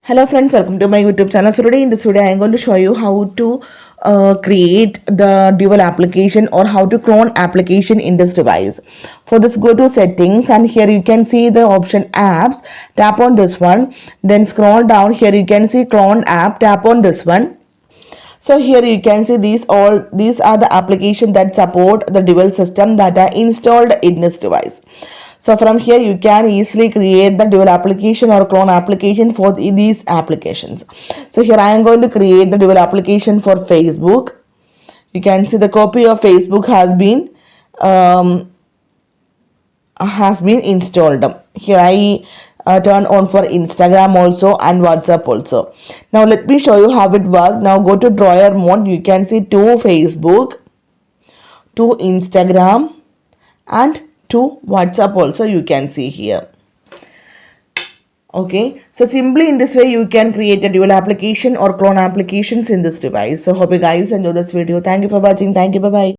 Hello friends, welcome to my YouTube channel. So today in this video I am going to show you how to create the dual application or how to clone application in this device. For this, go to settings and here you can see the option apps. Tap on this one, then scroll down. Here you can see clone app. Tap on this one. So here you can see these are the applications that support the dual system that are installed in this device. So from here you can easily create the dual application or clone application for these applications. So here I am going to create the dual application for Facebook. You can see the copy of Facebook has been installed. Here I turn on for Instagram also and WhatsApp also. Now let me show you how it works. Now go to drawer mode. You can see to Facebook, to Instagram and to WhatsApp also you can see here. Okay, so simply in this way you can create a dual application or clone applications in this device. So hope you guys enjoy this video. Thank you for watching. Thank you. Bye bye.